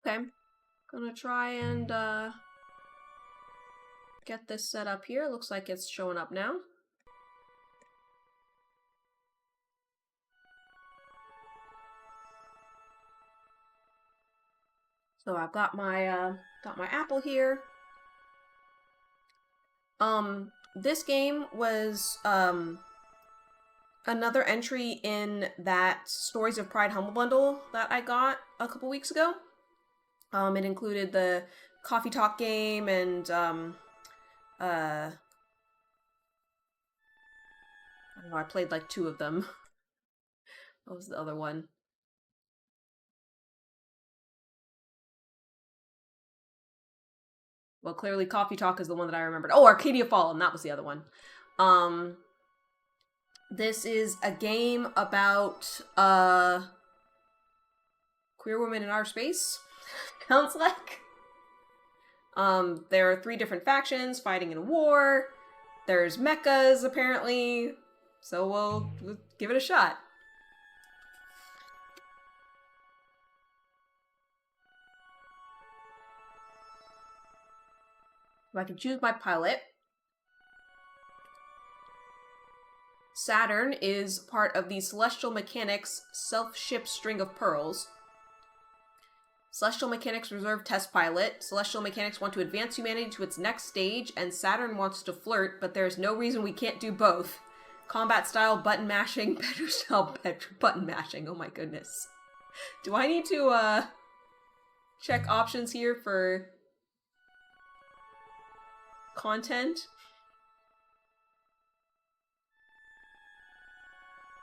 Okay. Gonna try and get this set up here. Looks like it's showing up now. So I've got my apple here. This game was another entry in that Stories of Pride Humble Bundle that I got a couple weeks ago. It included the Coffee Talk game and I don't know, I played like 2 of them. What was the other one? Well, clearly Coffee Talk is the one that I remembered. Oh, Arcadia Fallen, that was the other one. This is a game about queer women in outer space. Sounds like. There are 3 different factions fighting in a war. There's mechas, apparently. So we'll give it a shot. I can choose my pilot. Saturn is part of the Celestial Mechanics self-ship string of pearls. Celestial Mechanics reserve test pilot. Celestial Mechanics want to advance humanity to its next stage, and Saturn wants to flirt, but there's no reason we can't do both. Combat style button mashing, better style button mashing. Oh my goodness. Do I need to check options here for content?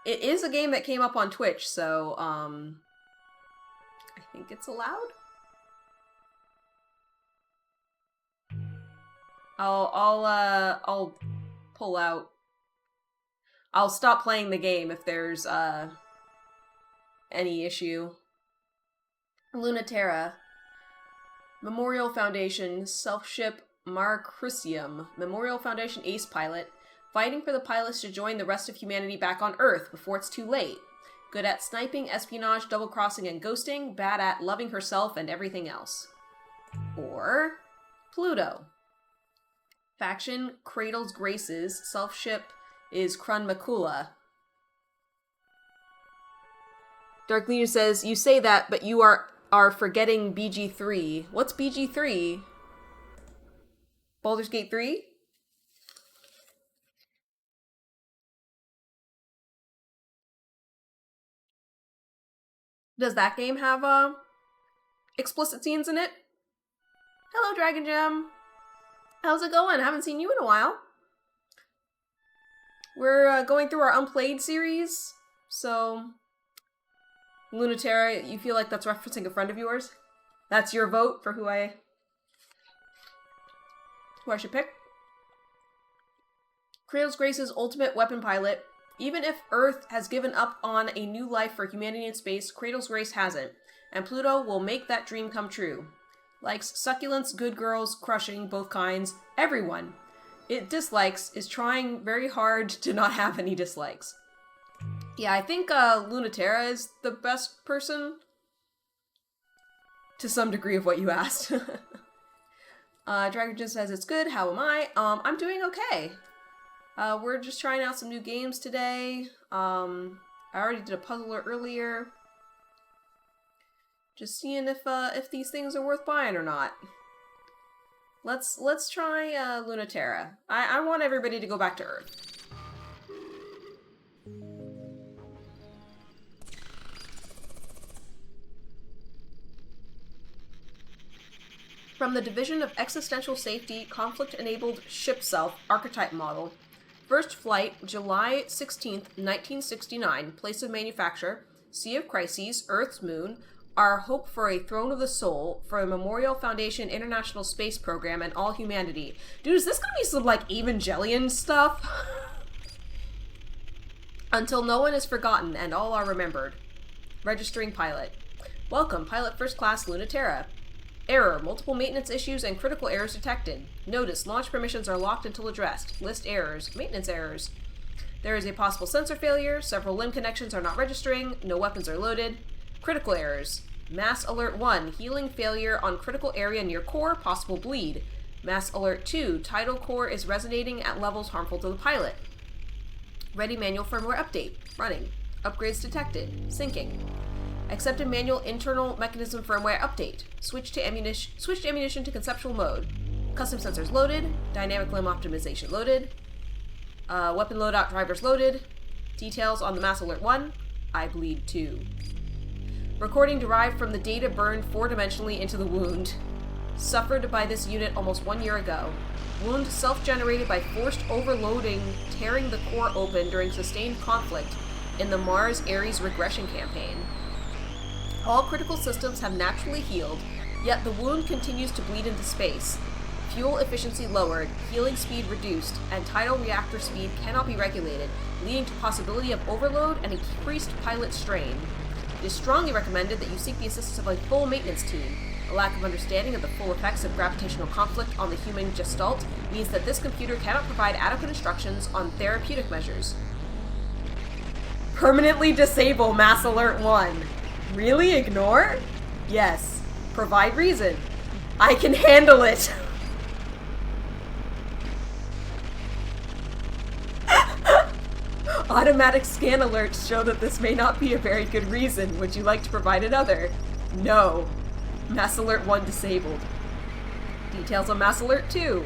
It is a game that came up on Twitch, so I think it's allowed. I'll pull out. I'll stop playing the game if there's any issue. Lunaterra. Memorial Foundation self-ship Marcrucium. Memorial Foundation ace pilot. Fighting for the pilots to join the rest of humanity back on Earth before it's too late. Good at sniping, espionage, double-crossing, and ghosting. Bad at loving herself and everything else. Or Pluto. Faction Cradles Graces. Self-ship is Krun Makula. Dark Leader says, you say that, but you are forgetting BG3. What's BG3? Baldur's Gate 3? Does that game have explicit scenes in it? Hello, Dragon Gem. How's it going? Haven't seen you in a while. We're going through our Unplayed series, so Lunaterra, you feel like that's referencing a friend of yours? That's your vote for who I should pick? Cradles Grace's ultimate weapon pilot. Even if Earth has given up on a new life for humanity in space, Cradles Grace hasn't, and Pluto will make that dream come true. Likes succulents, good girls, crushing, both kinds, everyone. It dislikes, is trying very hard to not have any dislikes. Yeah, I think Lunaterra is the best person to some degree of what you asked. Dragon just says it's good, how am I? I'm doing okay. We're just trying out some new games today. I already did a puzzler earlier. Just seeing if these things are worth buying or not. Let's try Lunaterra. I want everybody to go back to Earth. From the Division of Existential Safety Conflict-Enabled Ship Self Archetype Model. First flight, July 16th, 1969. Place of manufacture, Sea of Crises, Earth's moon. Our hope for a throne of the soul for a Memorial Foundation International Space Program and all humanity. Dude, is this gonna be some, like, Evangelion stuff? Until no one is forgotten and all are remembered. Registering pilot. Welcome, Pilot First Class Lunaterra. Error. Multiple maintenance issues and critical errors detected. Notice. Launch permissions are locked until addressed. List errors. Maintenance errors. There is a possible sensor failure. Several limb connections are not registering. No weapons are loaded. Critical errors. Mass Alert 1, healing failure on critical area near core, possible bleed. Mass Alert 2, tidal core is resonating at levels harmful to the pilot. Ready manual firmware update, running. Upgrades detected, syncing. Accepted manual internal mechanism firmware update. Switched ammunition to conceptual mode. Custom sensors loaded. Dynamic limb optimization loaded. Weapon loadout drivers loaded. Details on the Mass Alert 1. I bleed 2. Recording derived from the data burned 4-dimensionally into the wound. Suffered by this unit almost 1 year ago. Wound self-generated by forced overloading, tearing the core open during sustained conflict in the Mars-Ares regression campaign. All critical systems have naturally healed, yet the wound continues to bleed into space. Fuel efficiency lowered, healing speed reduced, and tidal reactor speed cannot be regulated, leading to possibility of overload and increased pilot strain. It is strongly recommended that you seek the assistance of a full maintenance team. A lack of understanding of the full effects of gravitational conflict on the human gestalt means that this computer cannot provide adequate instructions on therapeutic measures. Permanently disable Mass Alert 1. Really? Ignore? Yes. Provide reason. I can handle it. Automatic scan alerts show that this may not be a very good reason. Would you like to provide another? No. Mass Alert 1 disabled. Details on Mass Alert 2.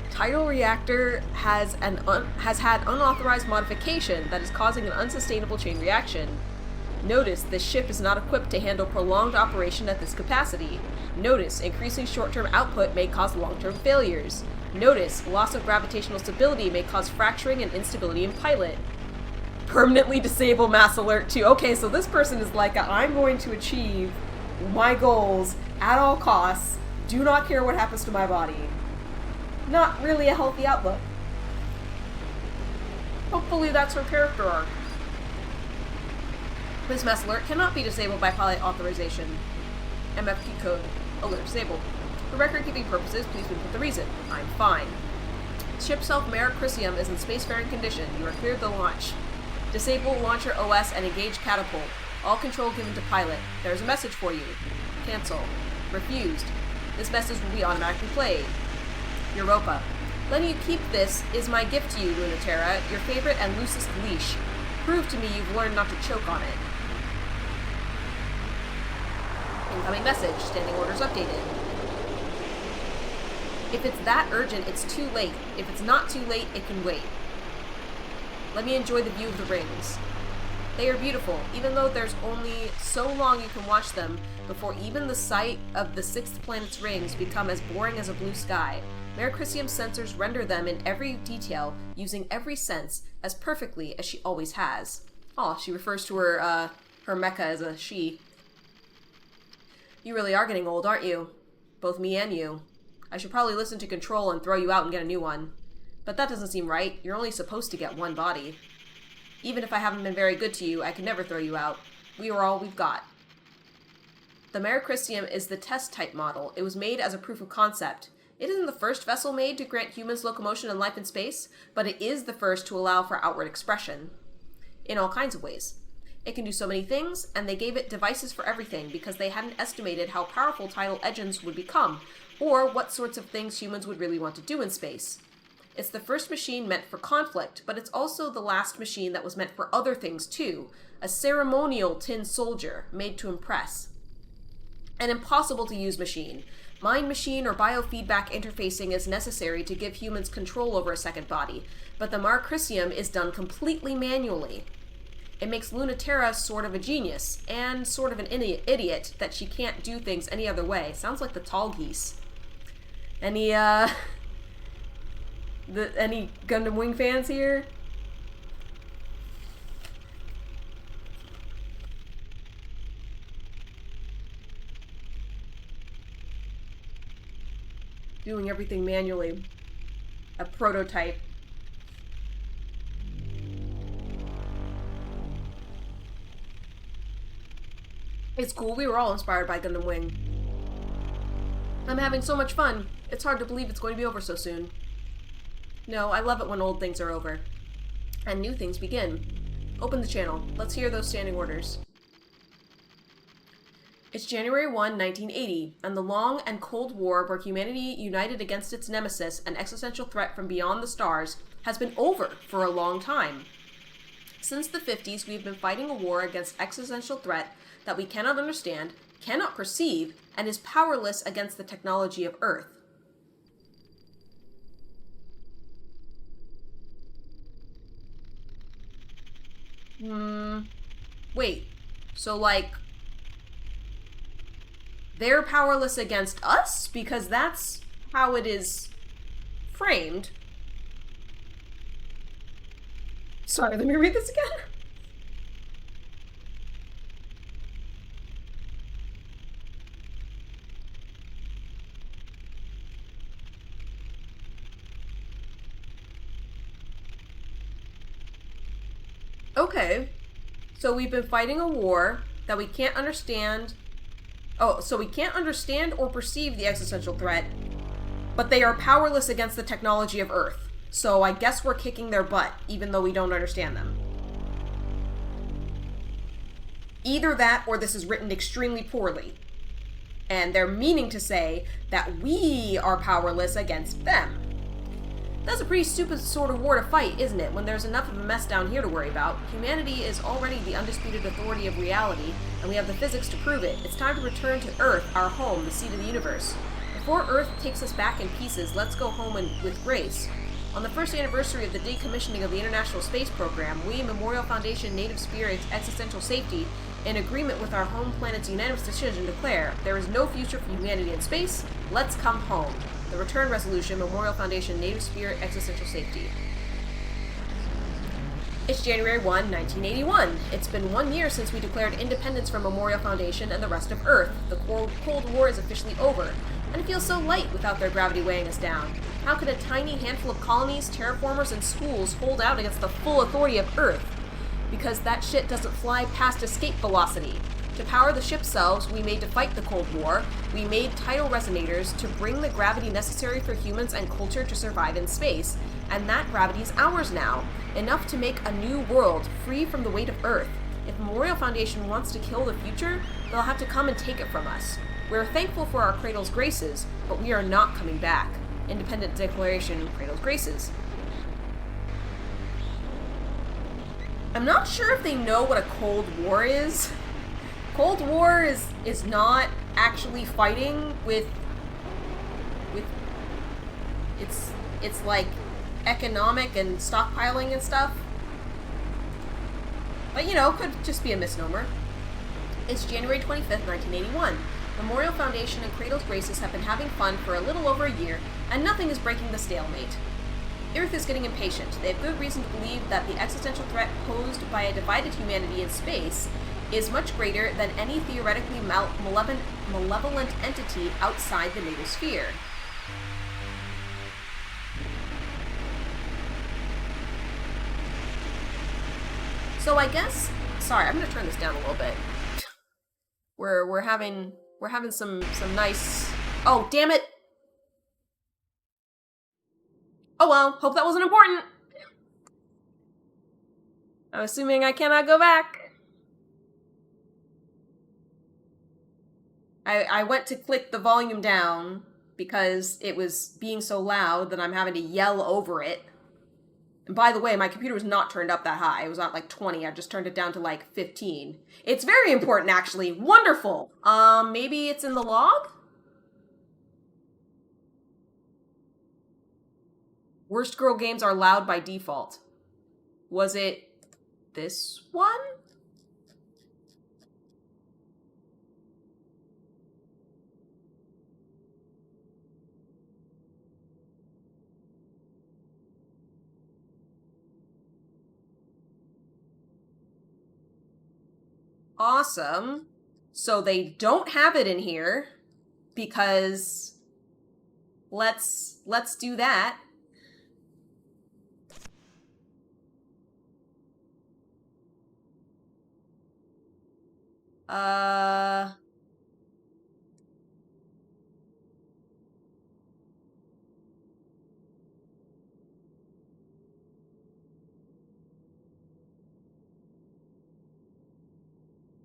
Tidal reactor has had unauthorized modification that is causing an unsustainable chain reaction. Notice, this ship is not equipped to handle prolonged operation at this capacity. Notice, increasing short-term output may cause long-term failures. Notice, loss of gravitational stability may cause fracturing and instability in pilot. Permanently disable Mass Alert 2. Okay, so this person is like, I'm going to achieve my goals at all costs. Do not care what happens to my body. Not really a healthy outlook. Hopefully that's her character arc. This Mass Alert cannot be disabled by pilot authorization. MFP code. Alert disabled. For record-keeping purposes, please input the reason. I'm fine. Ship self-Mare Chrysium is in spacefaring condition. You are cleared to launch. Disable launcher OS and engage catapult. All control given to pilot. There's a message for you. Cancel. Refused. This message will be automatically played. Europa. Letting you keep this is my gift to you, Lunaterra, your favorite and loosest leash. Prove to me you've learned not to choke on it. Incoming message. Standing orders updated. If it's that urgent, it's too late. If it's not too late, it can wait. Let me enjoy the view of the rings. They are beautiful, even though there's only so long you can watch them before even the sight of the sixth planet's rings become as boring as a blue sky. Mare Chrysium's sensors render them in every detail, using every sense as perfectly as she always has. Oh, she refers to her mecha as a she. You really are getting old, aren't you? Both me and you. I should probably listen to Control and throw you out and get a new one. But that doesn't seem right. You're only supposed to get one body. Even if I haven't been very good to you, I could never throw you out. We are all we've got. The Mare Chrysium is the test-type model. It was made as a proof of concept. It isn't the first vessel made to grant humans locomotion and life in space, but it is the first to allow for outward expression. In all kinds of ways. It can do so many things, and they gave it devices for everything because they hadn't estimated how powerful tidal engines would become, or what sorts of things humans would really want to do in space. It's the first machine meant for conflict, but it's also the last machine that was meant for other things too. A ceremonial tin soldier, made to impress. An impossible-to-use machine. Mind-machine or biofeedback interfacing is necessary to give humans control over a second body, but the Mare Chrysium is done completely manually. It makes Lunaterra sort of a genius, and sort of an idiot that she can't do things any other way. Sounds like the tall geese. Any Gundam Wing fans here? Doing everything manually. A prototype. It's cool, we were all inspired by Gundam Wing. I'm having so much fun. It's hard to believe it's going to be over so soon. No, I love it when old things are over. And new things begin. Open the channel. Let's hear those standing orders. It's January 1, 1980, and the long and cold war where humanity united against its nemesis, an existential threat from beyond the stars, has been over for a long time. Since the 50s, we've been fighting a war against existential threat that we cannot understand, cannot perceive, and is powerless against the technology of Earth. Wait. So, like, they're powerless against us? Because that's how it is framed. Sorry, let me read this again. Okay. So we've been fighting a war that we can't understand. Oh, so we can't understand or perceive the existential threat, but they are powerless against the technology of Earth. So I guess we're kicking their butt, even though we don't understand them. Either that, or this is written extremely poorly. And they're meaning to say that we are powerless against them. That's a pretty stupid sort of war to fight, isn't it, when there's enough of a mess down here to worry about? Humanity is already the undisputed authority of reality, and we have the physics to prove it. It's time to return to Earth, our home, the seat of the universe. Before Earth takes us back in pieces, let's go home with grace. On the first anniversary of the decommissioning of the International Space Program, we, Memorial Foundation Native Spirits Existential Safety, in agreement with our home planet's unanimous decision, declare there is no future for humanity in space. Let's come home. The Return Resolution, Memorial Foundation Native Spirit Existential Safety. It's January 1, 1981. It's been 1 year since we declared independence from Memorial Foundation and the rest of Earth. The Cold War is officially over, and it feels so light without their gravity weighing us down. How could a tiny handful of colonies, terraformers, and schools hold out against the full authority of Earth? Because that shit doesn't fly past escape velocity. To power the ship selves we made to fight the Cold War, we made tidal resonators to bring the gravity necessary for humans and culture to survive in space, and that gravity is ours now, enough to make a new world, free from the weight of Earth. If Memorial Foundation wants to kill the future, they'll have to come and take it from us. We're thankful for our Cradle's graces, but we are not coming back. Independent Declaration, Cradle's Graces. I'm not sure if they know what a Cold War is. Cold War is not actually fighting with it's like economic and stockpiling and stuff. But you know, could just be a misnomer. It's January 25th, 1981. Memorial Foundation and Cradle's Graces have been having fun for a little over a year, and nothing is breaking the stalemate. Earth is getting impatient. They have good reason to believe that the existential threat posed by a divided humanity in space is much greater than any theoretically malevolent entity outside the natal sphere. So I guess, sorry, I'm gonna turn this down a little bit. We're having some nice. Oh, damn it! Oh well, hope that wasn't important. I'm assuming I cannot go back. I went to click the volume down because it was being so loud that I'm having to yell over it. And by the way, my computer was not turned up that high. It was at like 20. I just turned it down to like 15. It's very important, actually. Wonderful. Maybe it's in the log? Worst girl games are loud by default. Was it this one? Awesome. So they don't have it in here because let's do that.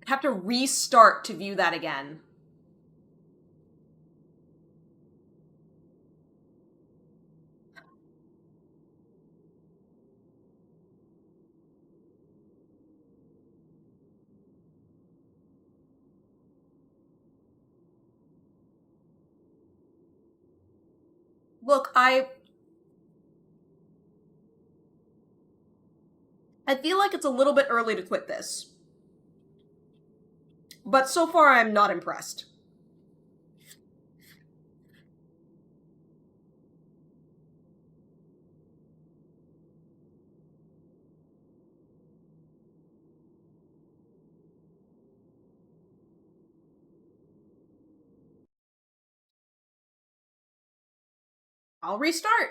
have to restart to view that again. Look, I feel like it's a little bit early to quit this. But so far, I'm not impressed. I'll restart.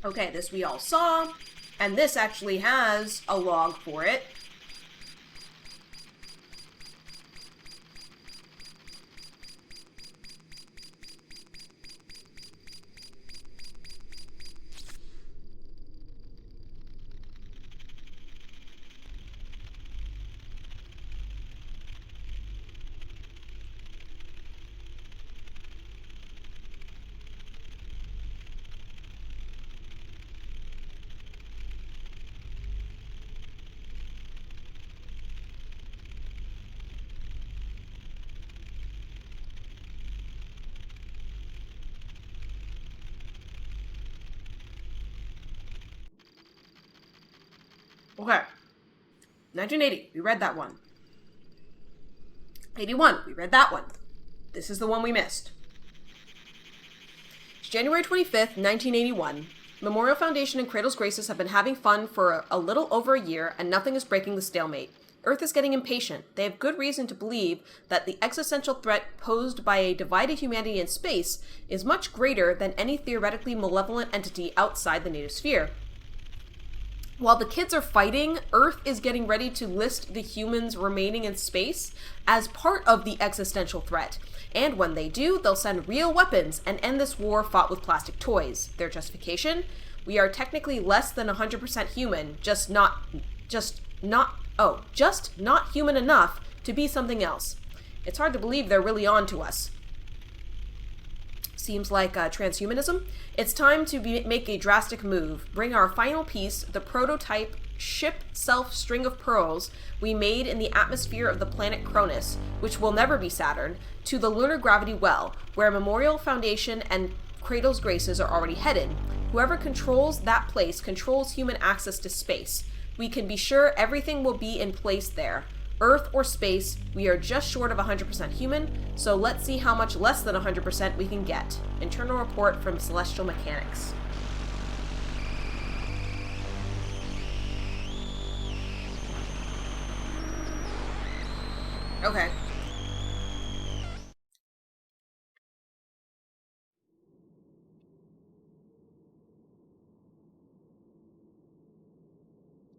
Okay, this we all saw, and this actually has a log for it. Okay. 1980, we read that one. 81, we read that one. This is the one we missed. It's January 25th, 1981. Memorial Foundation and Cradle's Graces have been having fun for a little over a year, and nothing is breaking the stalemate. Earth is getting impatient. They have good reason to believe that the existential threat posed by a divided humanity in space is much greater than any theoretically malevolent entity outside the native sphere. While the kids are fighting, Earth is getting ready to list the humans remaining in space as part of the existential threat. And when they do, they'll send real weapons and end this war fought with plastic toys. Their justification? We are technically less than 100% human, just not human enough to be something else. It's hard to believe they're really on to us. Seems like transhumanism. It's time to make a drastic move. Bring our final piece, the prototype ship self-string of pearls we made in the atmosphere of the planet Cronus, which will never be Saturn, to the lunar gravity well, where Memorial Foundation and Cradle's Graces are already headed. Whoever controls that place controls human access to space. We can be sure everything will be in place there. Earth or space, we are just short of 100% human, so let's see how much less than 100% we can get. Internal report from Celestial Mechanics. Okay.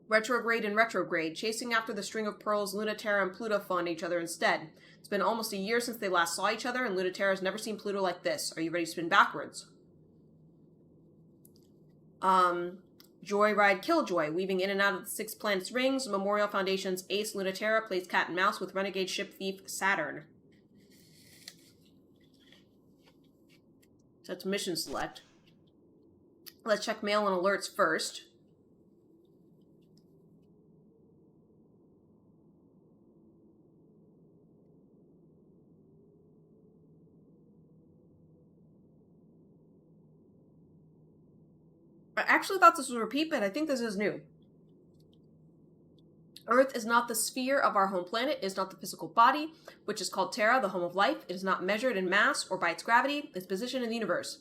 Retrograde and retrograde, chasing after the string of pearls, Lunaterra and Pluto fund each other instead. It's been almost a year since they last saw each other, and Lunaterra has never seen Pluto like this. Are you ready to spin backwards? Joyride Killjoy, weaving in and out of the Six Planets rings. Memorial Foundation's ace Lunaterra plays cat and mouse with renegade ship thief Saturn. So that's mission select. Let's check mail and alerts first. I actually thought this was a repeat, but I think this is new. Earth is not the sphere of our home planet, it is not the physical body, which is called Terra, the home of life. It is not measured in mass or by its gravity, its position in the universe.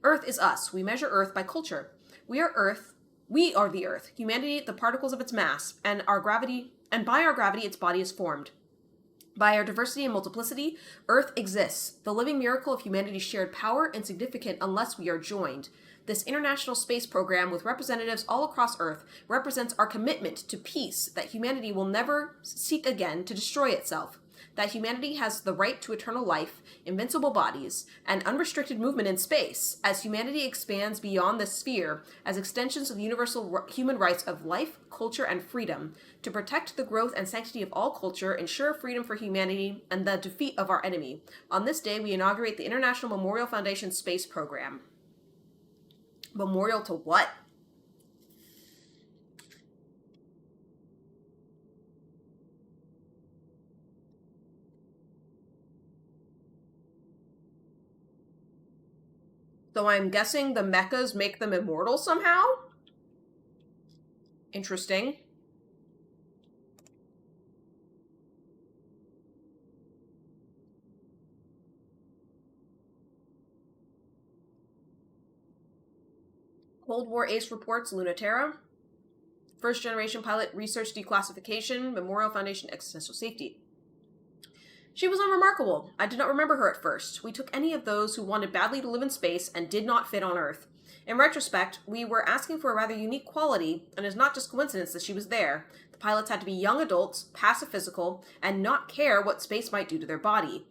Earth is us. We measure Earth by culture. We are Earth. We are the Earth. Humanity, the particles of its mass, and our gravity, and by our gravity, its body is formed. By our diversity and multiplicity, Earth exists, the living miracle of humanity's shared power, insignificant unless we are joined. This international space program with representatives all across Earth represents our commitment to peace, that humanity will never seek again to destroy itself, that humanity has the right to eternal life, invincible bodies, and unrestricted movement in space, as humanity expands beyond this sphere as extensions of the universal human rights of life, culture, and freedom, to protect the growth and sanctity of all culture, ensure freedom for humanity, and the defeat of our enemy. On this day, we inaugurate the International Memorial Foundation Space Program. Memorial to what? So I'm guessing the mechas make them immortal somehow? Interesting. Cold War ace reports Lunaterra. First generation pilot research declassification, Memorial Foundation existential safety. She was unremarkable. I did not remember her at first. We took any of those who wanted badly to live in space and did not fit on Earth. In retrospect, we were asking for a rather unique quality, and it is not just coincidence that she was there. The pilots had to be young adults, passive physical, and not care what space might do to their body.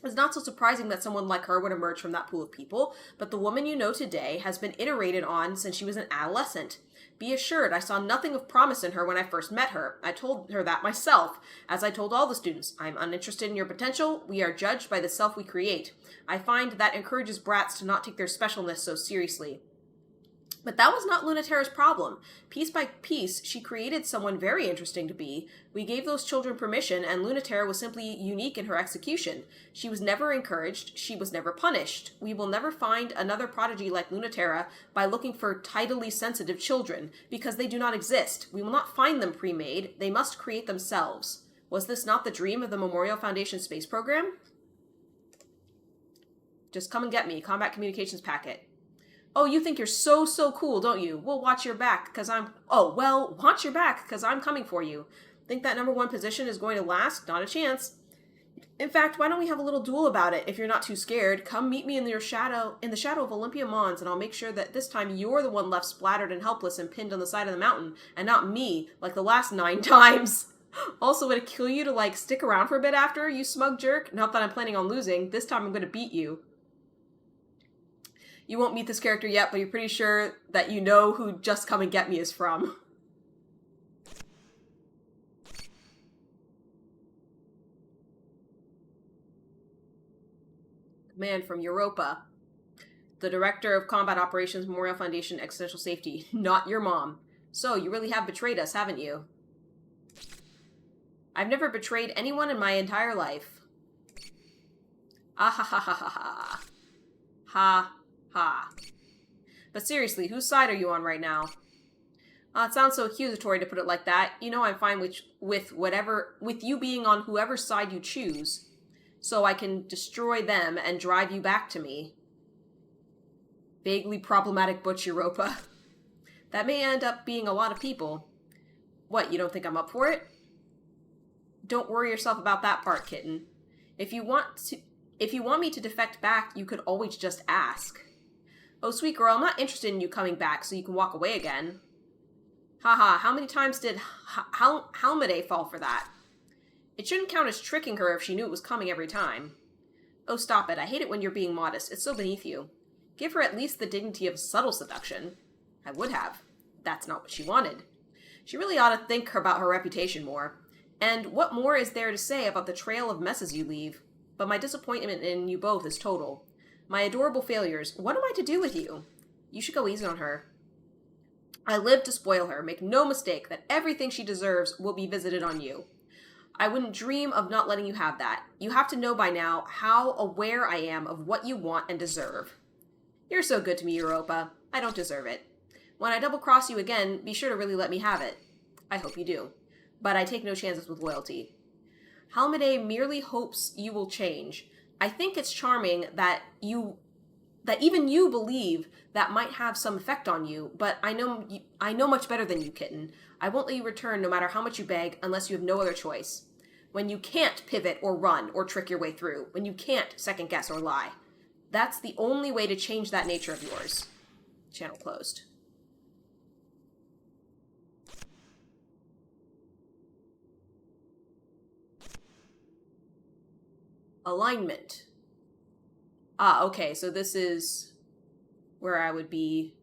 It's not so surprising that someone like her would emerge from that pool of people, but the woman you know today has been iterated on since she was an adolescent. Be assured, I saw nothing of promise in her when I first met her. I told her that myself, as I told all the students. I'm uninterested in your potential. We are judged by the self we create. I find that encourages brats to not take their specialness so seriously. But that was not Lunaterra's problem. Piece by piece, she created someone very interesting to be. We gave those children permission, and Lunaterra was simply unique in her execution. She was never encouraged. She was never punished. We will never find another prodigy like Lunaterra by looking for tidally sensitive children, because they do not exist. We will not find them pre-made. They must create themselves. Was this not the dream of the Memorial Foundation space program? Just come and get me. Combat communications packet. Oh, you think you're so cool, don't you? Well, watch your back, because watch your back, because I'm coming for you. Think that number one position is going to last? Not a chance. In fact, why don't we have a little duel about it if you're not too scared? Come meet me in the shadow of Olympia Mons, and I'll make sure that this time you're the one left splattered and helpless and pinned on the side of the mountain, and not me, like the last 9 times. Also, would it kill you to, stick around for a bit after, you smug jerk? Not that I'm planning on losing. This time I'm going to beat you. You won't meet this character yet, but you're pretty sure that you know who Just Come and Get Me is from. Man from Europa. The Director of Combat Operations, Memorial Foundation, Existential Safety. Not your mom. So, you really have betrayed us, haven't you? I've never betrayed anyone in my entire life. Ah ha ha ha ha ha. Ha. Ha. But seriously, whose side are you on right now? It sounds so accusatory to put it like that. You know I'm fine with you being on whoever side you choose, so I can destroy them and drive you back to me. Vaguely problematic Butch Europa. That may end up being a lot of people. What, you don't think I'm up for it? Don't worry yourself about that part, kitten. If you want me to defect back, you could always just ask. Oh, sweet girl, I'm not interested in you coming back so you can walk away again. Haha, how many times did Halmide fall for that? It shouldn't count as tricking her if she knew it was coming every time. Oh, stop it. I hate it when you're being modest. It's so beneath you. Give her at least the dignity of subtle seduction. I would have. That's not what she wanted. She really ought to think about her reputation more. And what more is there to say about the trail of messes you leave? But my disappointment in you both is total. My adorable failures, what am I to do with you? You should go easy on her. I live to spoil her. Make no mistake that everything she deserves will be visited on you. I wouldn't dream of not letting you have that. You have to know by now how aware I am of what you want and deserve. You're so good to me, Europa. I don't deserve it. When I double-cross you again, be sure to really let me have it. I hope you do. But I take no chances with loyalty. Halmide merely hopes you will change. I think it's charming that even you believe that might have some effect on you, but I know much better than you, kitten. I won't let you return no matter how much you beg unless you have no other choice. When you can't pivot or run or trick your way through, when you can't second guess or lie. That's the only way to change that nature of yours. Channel closed. Alignment. Ah, okay, so this is where I would be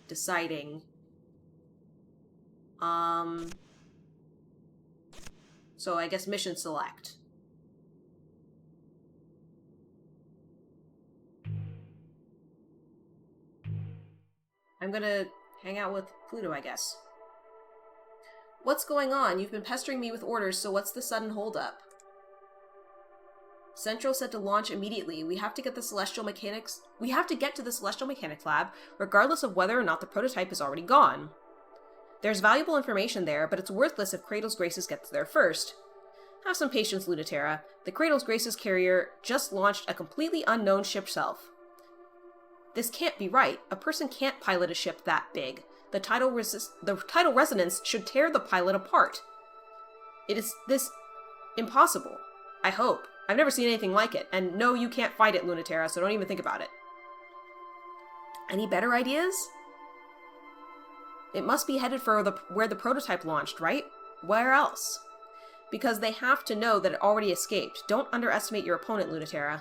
deciding. So I guess mission select. I'm gonna hang out with Pluto, I guess. What's going on? You've been pestering me with orders, so what's the sudden holdup? Central said to launch immediately. We have to get to the Celestial Mechanics lab, regardless of whether or not the prototype is already gone. There's valuable information there, but it's worthless if Cradle's Graces gets there first. Have some patience, Lunaterra. The Cradle's Graces carrier just launched a completely unknown ship self. This can't be right. A person can't pilot a ship that big. The tidal resonance should tear the pilot apart. It is this impossible. I hope. I've never seen anything like it, and no, you can't fight it, Lunaterra, so don't even think about it. Any better ideas? It must be headed for where the prototype launched, right? Where else? Because they have to know that it already escaped. Don't underestimate your opponent, Lunaterra.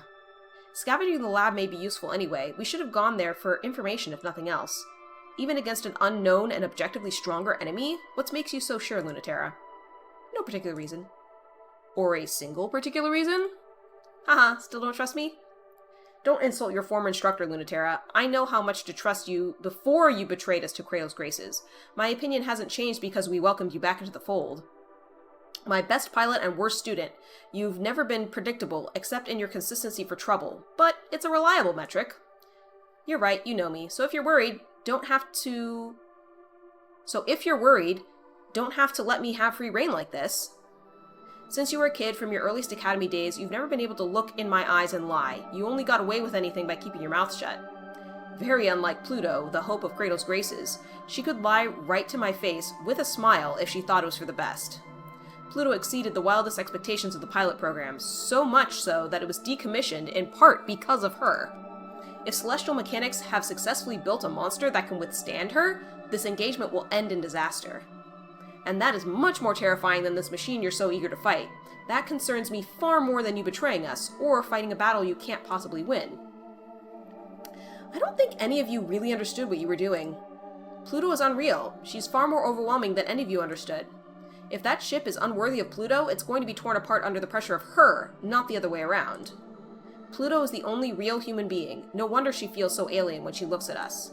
Scavenging the lab may be useful anyway. We should have gone there for information, if nothing else. Even against an unknown and objectively stronger enemy? What makes you so sure, Lunaterra? No particular reason. Or a single particular reason? Haha, still don't trust me? Don't insult your former instructor, Lunaterra. I know how much to trust you before you betrayed us to Cradle's Graces. My opinion hasn't changed because we welcomed you back into the fold. My best pilot and worst student. You've never been predictable, except in your consistency for trouble. But it's a reliable metric. You're right, you know me. So if you're worried, don't have to let me have free reign like this. Since you were a kid, from your earliest academy days, you've never been able to look in my eyes and lie. You only got away with anything by keeping your mouth shut. Very unlike Pluto, the hope of Cradle's Graces. She could lie right to my face, with a smile, if she thought it was for the best. Pluto exceeded the wildest expectations of the pilot program, so much so that it was decommissioned, in part because of her. If Celestial Mechanics have successfully built a monster that can withstand her, this engagement will end in disaster. And that is much more terrifying than this machine you're so eager to fight. That concerns me far more than you betraying us, or fighting a battle you can't possibly win. I don't think any of you really understood what you were doing. Pluto is unreal. She's far more overwhelming than any of you understood. If that ship is unworthy of Pluto, it's going to be torn apart under the pressure of her, not the other way around. Pluto is the only real human being. No wonder she feels so alien when she looks at us.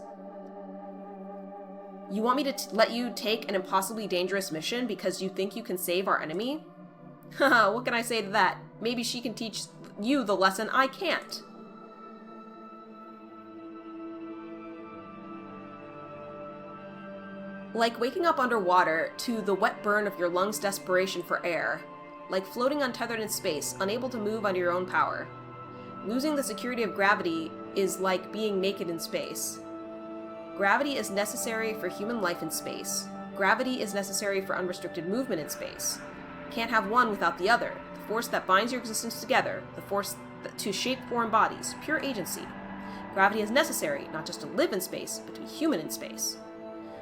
You want me to let you take an impossibly dangerous mission because you think you can save our enemy? Haha, what can I say to that? Maybe she can teach you the lesson I can't. Like waking up underwater to the wet burn of your lungs' desperation for air. Like floating untethered in space, unable to move under your own power. Losing the security of gravity is like being naked in space. Gravity is necessary for human life in space. Gravity is necessary for unrestricted movement in space. Can't have one without the other. The force that binds your existence together. The force to shape foreign bodies. Pure agency. Gravity is necessary, not just to live in space, but to be human in space.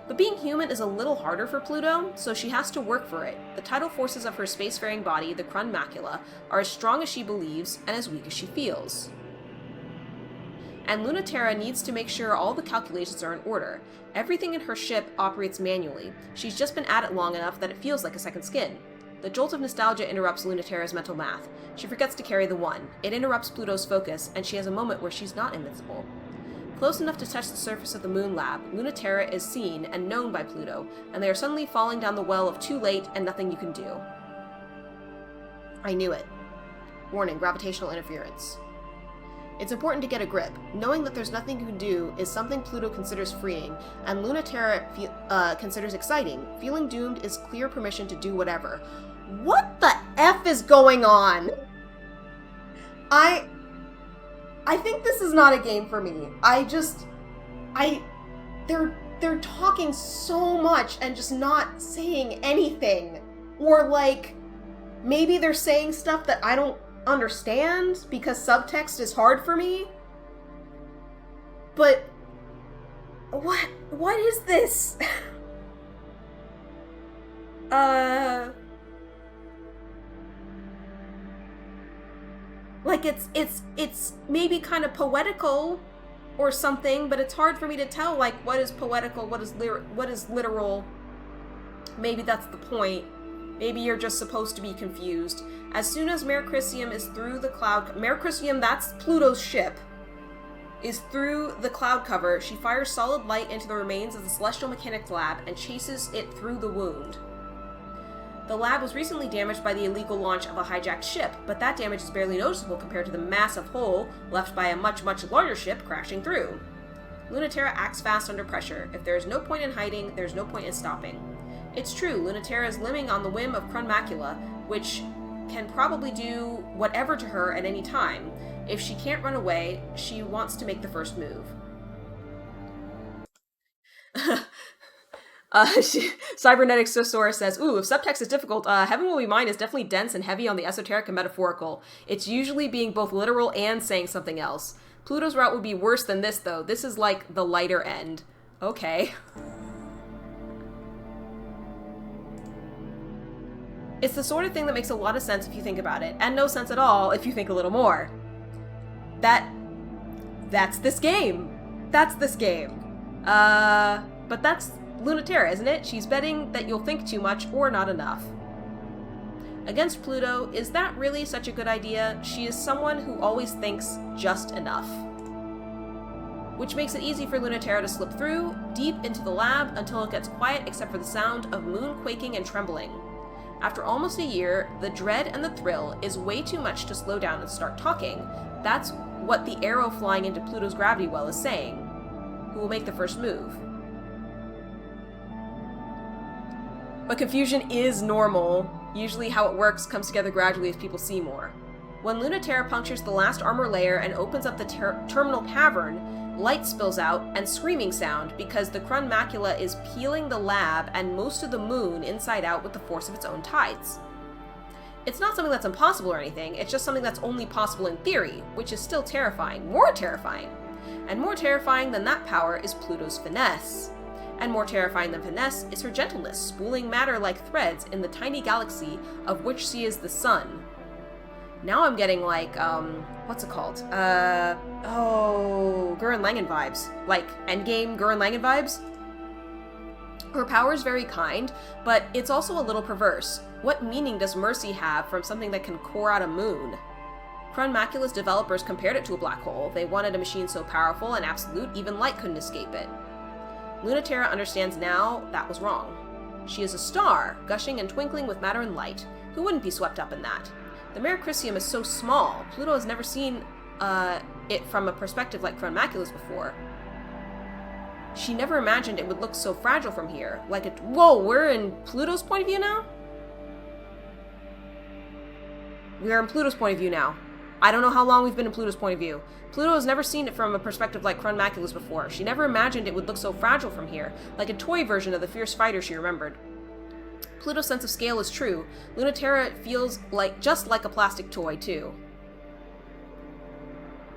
But being human is a little harder for Pluto, so she has to work for it. The tidal forces of her spacefaring body, the Krun Macula, are as strong as she believes and as weak as she feels. And Lunaterra needs to make sure all the calculations are in order. Everything in her ship operates manually. She's just been at it long enough that it feels like a second skin. The jolt of nostalgia interrupts Lunaterra's mental math. She forgets to carry the one. It interrupts Pluto's focus, and she has a moment where she's not invincible. Close enough to touch the surface of the moon lab, Lunaterra is seen and known by Pluto, and they are suddenly falling down the well of too late and nothing you can do. I knew it. Warning, gravitational interference. It's important to get a grip. Knowing that there's nothing you can do is something Pluto considers freeing, and Lunaterra considers exciting. Feeling doomed is clear permission to do whatever. What the F is going on? I think this is not a game for me. They're talking so much and just not saying anything. Or like, maybe they're saying stuff that I don't understand because subtext is hard for me. But What is this? Like it's maybe kind of poetical or something, but it's hard for me to tell, like, what is poetical, what is literal. Maybe that's the point. Maybe you're just supposed to be confused. As soon as Mare Crisium is through the cloud... Mare Crisium, that's Pluto's ship, is through the cloud cover, she fires solid light into the remains of the Celestial Mechanics Lab and chases it through the wound. The lab was recently damaged by the illegal launch of a hijacked ship, but that damage is barely noticeable compared to the massive hole left by a much, much larger ship crashing through. Lunaterra acts fast under pressure. If there is no point in hiding, there is no point in stopping. It's true, Lunaterra is living on the whim of Crunmacula, which can probably do whatever to her at any time. If she can't run away, she wants to make the first move. Cybernetic Sosaurus says, ooh, if subtext is difficult, Heaven Will Be Mine is definitely dense and heavy on the esoteric and metaphorical. It's usually being both literal and saying something else. Pluto's route would be worse than this, though. This is like the lighter end. Okay. It's the sort of thing that makes a lot of sense if you think about it, and no sense at all if you think a little more. That's this game. That's this game. But that's Lunaterra, isn't it? She's betting that you'll think too much or not enough. Against Pluto, is that really such a good idea? She is someone who always thinks just enough. Which makes it easy for Lunaterra to slip through, deep into the lab, until it gets quiet except for the sound of moon quaking and trembling. After almost a year, the dread and the thrill is way too much to slow down and start talking. That's what the arrow flying into Pluto's gravity well is saying. Who will make the first move? But confusion is normal. Usually how it works comes together gradually as people see more. When Lunaterra punctures the last armor layer and opens up the terminal cavern, light spills out and screaming sound because the Crunmacula is peeling the lab and most of the moon inside out with the force of its own tides. It's not something that's impossible or anything, it's just something that's only possible in theory, which is still terrifying. More terrifying! And more terrifying than that power is Pluto's finesse. And more terrifying than finesse is her gentleness, spooling matter like threads in the tiny galaxy of which she is the sun. Now I'm getting like, what's it called? Gurren Lagann vibes. Like, Endgame Gurren Lagann vibes? Her power is very kind, but it's also a little perverse. What meaning does mercy have from something that can core out a moon? Crunmacula's developers compared it to a black hole. They wanted a machine so powerful and absolute, even light couldn't escape it. Lunaterra understands now that was wrong. She is a star, gushing and twinkling with matter and light. Who wouldn't be swept up in that? The Mare Crisium is so small. Pluto has never seen it from a perspective like Crunmacula's before. She never imagined it would look so fragile from here. Like it. Whoa, we're in Pluto's point of view now? We are in Pluto's point of view now. I don't know how long we've been in Pluto's point of view. Pluto has never seen it from a perspective like Crunmacula's before. She never imagined it would look so fragile from here, like a toy version of the fierce fighter she remembered. Pluto's sense of scale is true. Lunaterra feels just like a plastic toy, too.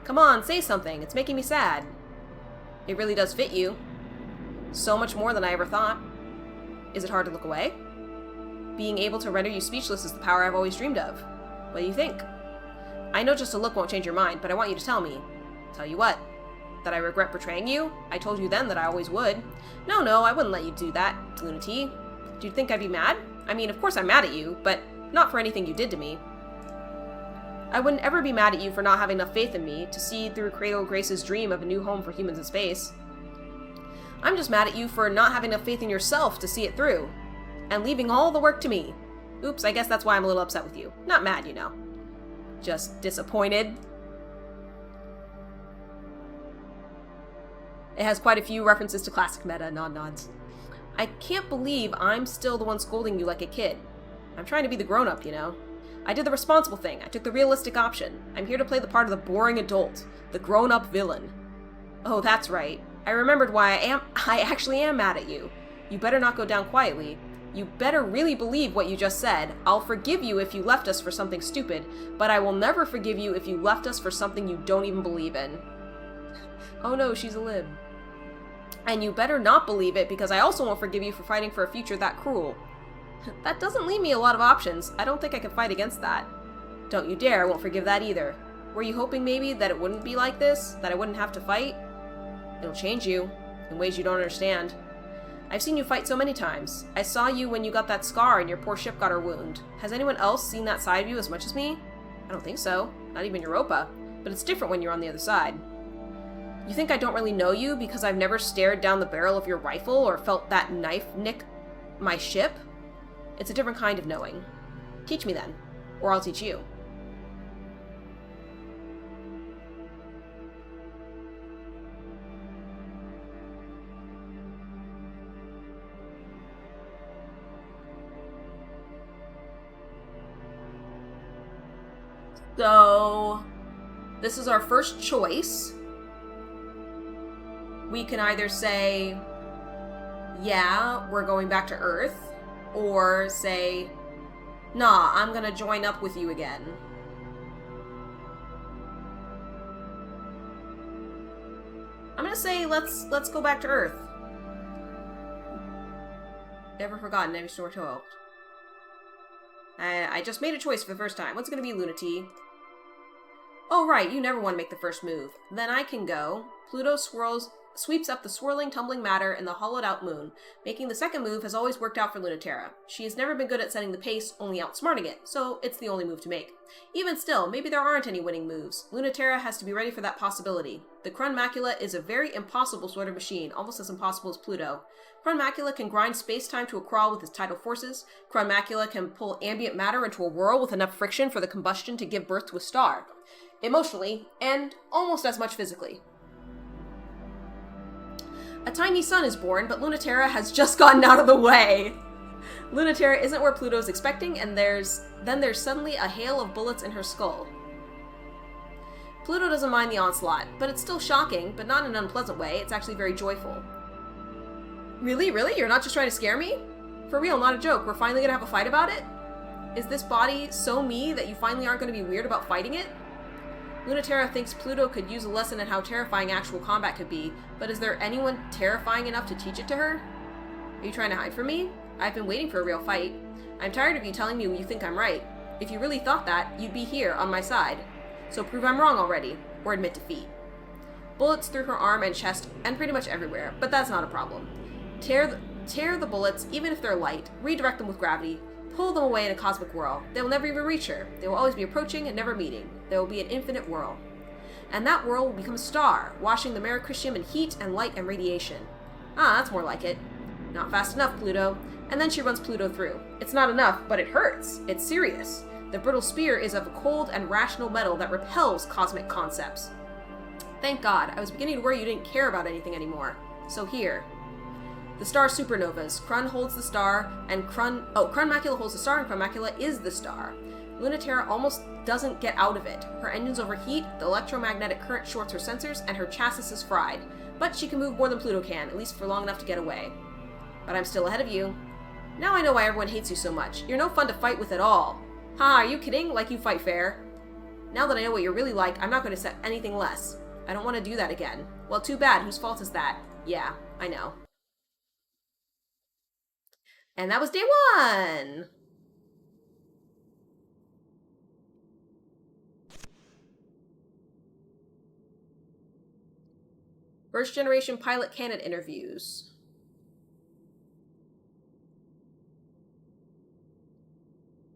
Come on, say something. It's making me sad. It really does fit you. So much more than I ever thought. Is it hard to look away? Being able to render you speechless is the power I've always dreamed of. What do you think? I know just a look won't change your mind, but I want you to tell me. Tell you what? That I regret betraying you? I told you then that I always would. No, I wouldn't let you do that, Lunati. Do you think I'd be mad? I mean, of course I'm mad at you, but not for anything you did to me. I wouldn't ever be mad at you for not having enough faith in me to see through Cradle Grace's dream of a new home for humans in space. I'm just mad at you for not having enough faith in yourself to see it through, and leaving all the work to me. Oops, I guess that's why I'm a little upset with you. Not mad, you know. Just disappointed. It has quite a few references to classic meta, nods. I can't believe I'm still the one scolding you like a kid. I'm trying to be the grown-up, you know. I did the responsible thing. I took the realistic option. I'm here to play the part of the boring adult, the grown-up villain. Oh, that's right. I remembered why I actually am mad at you. You better not go down quietly. You better really believe what you just said. I'll forgive you if you left us for something stupid, but I will never forgive you if you left us for something you don't even believe in. Oh no, she's a lib. And you better not believe it, because I also won't forgive you for fighting for a future that cruel. That doesn't leave me a lot of options. I don't think I can fight against that. Don't you dare, I won't forgive that either. Were you hoping maybe that it wouldn't be like this? That I wouldn't have to fight? It'll change you, in ways you don't understand. I've seen you fight so many times. I saw you when you got that scar and your poor ship got her wound. Has anyone else seen that side of you as much as me? I don't think so. Not even Europa. But it's different when you're on the other side. You think I don't really know you because I've never stared down the barrel of your rifle or felt that knife nick my ship? It's a different kind of knowing. Teach me then, or I'll teach you. So, this is our first choice. We can either say, yeah, we're going back to Earth, or say, nah, I'm gonna join up with you again. I'm gonna say, let's go back to Earth. Never forgotten, never store told. I just made a choice for the first time. What's it gonna be, Lunati? Oh, right, you never want to make the first move. Then I can go. Pluto sweeps up the swirling, tumbling matter in the hollowed-out moon. Making the second move has always worked out for Lunaterra. She has never been good at setting the pace, only outsmarting it, so it's the only move to make. Even still, maybe there aren't any winning moves. Lunaterra has to be ready for that possibility. The Krun Macula is a very impossible sort of machine, almost as impossible as Pluto. Krun Macula can grind space-time to a crawl with his tidal forces. Krun Macula can pull ambient matter into a whirl with enough friction for the combustion to give birth to a star. Emotionally, and almost as much physically. A tiny sun is born, but Lunaterra has just gotten out of the way. Lunaterra isn't where Pluto's expecting, and there's suddenly a hail of bullets in her skull. Pluto doesn't mind the onslaught, but it's still shocking, but not in an unpleasant way. It's actually very joyful. Really? Really? You're not just trying to scare me? For real, not a joke. We're finally gonna have a fight about it? Is this body so me that you finally aren't gonna be weird about fighting it? Lunaterra thinks Pluto could use a lesson in how terrifying actual combat could be, but is there anyone terrifying enough to teach it to her? Are you trying to hide from me? I've been waiting for a real fight. I'm tired of you telling me you think I'm right. If you really thought that, you'd be here, on my side. So prove I'm wrong already, or admit defeat. Bullets through her arm and chest, and pretty much everywhere, but that's not a problem. Tear the bullets, even if they're light, redirect them with gravity, pull them away in a cosmic whirl. They will never even reach her. They will always be approaching and never meeting. There will be an infinite whirl. And that whirl will become a star, washing the Merecristium in heat and light and radiation. Ah, that's more like it. Not fast enough, Pluto. And then she runs Pluto through. It's not enough, but it hurts. It's serious. The brittle spear is of a cold and rational metal that repels cosmic concepts. Thank God. I was beginning to worry you didn't care about anything anymore. So here. The star supernovas. Krun holds the star, and Krun Macula holds the star, and Krun Macula is the star. Lunaterra almost doesn't get out of it. Her engines overheat, the electromagnetic current shorts her sensors, and her chassis is fried. But she can move more than Pluto can, at least for long enough to get away. But I'm still ahead of you. Now I know why everyone hates you so much. You're no fun to fight with at all. Ha, are you kidding? Like you fight fair? Now that I know what you're really like, I'm not going to set anything less. I don't want to do that again. Well, too bad. Whose fault is that? Yeah, I know. And that was day one! First generation pilot candidate interviews.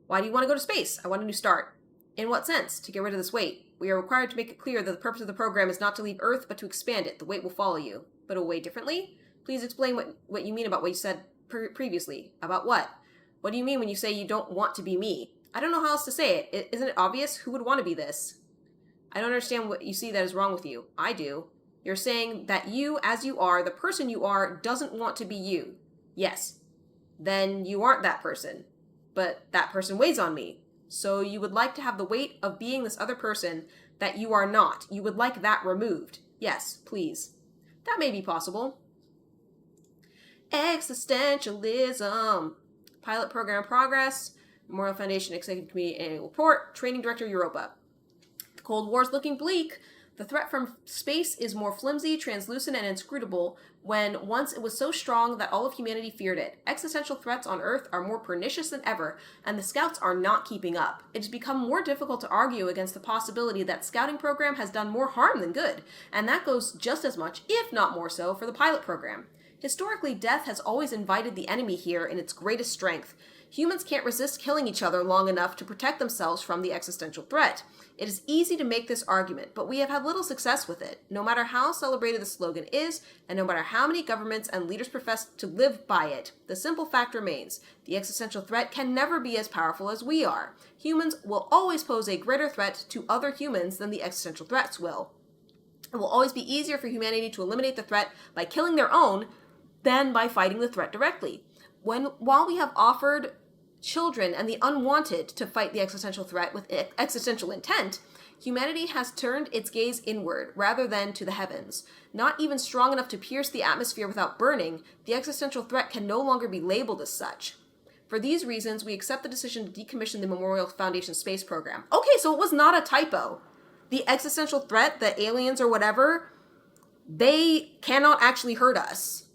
Why do you want to go to space? I want a new start. In what sense? To get rid of this weight. We are required to make it clear that the purpose of the program is not to leave Earth, but to expand it. The weight will follow you. But a way differently? Please explain what you mean about what you said previously. About what? What do you mean when you say you don't want to be me? I don't know how else to say it. Isn't it obvious? Who would want to be this? I don't understand what you see that is wrong with you. I do. You're saying that you, as you are, the person you are, doesn't want to be you. Yes. Then you aren't that person. But that person weighs on me. So you would like to have the weight of being this other person that you are not. You would like that removed. Yes, please. That may be possible. Existentialism. Pilot program progress. Memorial Foundation Executive Committee Annual Report. Training Director Europa. The Cold War's looking bleak. The threat from space is more flimsy, translucent, and inscrutable when once it was so strong that all of humanity feared it. Existential threats on Earth are more pernicious than ever, and the Scouts are not keeping up. It has become more difficult to argue against the possibility that Scouting program has done more harm than good, and that goes just as much, if not more so, for the pilot program. Historically, death has always invited the enemy here in its greatest strength. Humans can't resist killing each other long enough to protect themselves from the existential threat. It is easy to make this argument, but we have had little success with it. No matter how celebrated the slogan is, and no matter how many governments and leaders profess to live by it, the simple fact remains: the existential threat can never be as powerful as we are. Humans will always pose a greater threat to other humans than the existential threats will. It will always be easier for humanity to eliminate the threat by killing their own than by fighting the threat directly. While we have offered children and the unwanted to fight the existential threat with existential intent, humanity has turned its gaze inward rather than to the heavens. Not even strong enough to pierce the atmosphere without burning, the existential threat can no longer be labeled as such. For these reasons, we accept the decision to decommission the Memorial Foundation space program. Okay, so it was not a typo. The existential threat, the aliens or whatever, they cannot actually hurt us.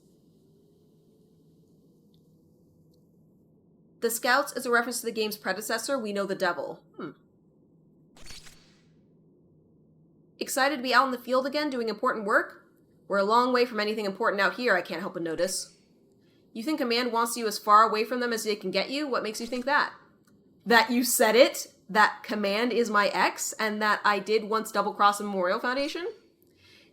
The Scouts is a reference to the game's predecessor, We Know the Devil. Excited to be out in the field again doing important work? We're a long way from anything important out here, I can't help but notice. You think Command wants you as far away from them as they can get you? What makes you think that? That you said it? That Command is my ex, and that I did once double-cross the Memorial Foundation?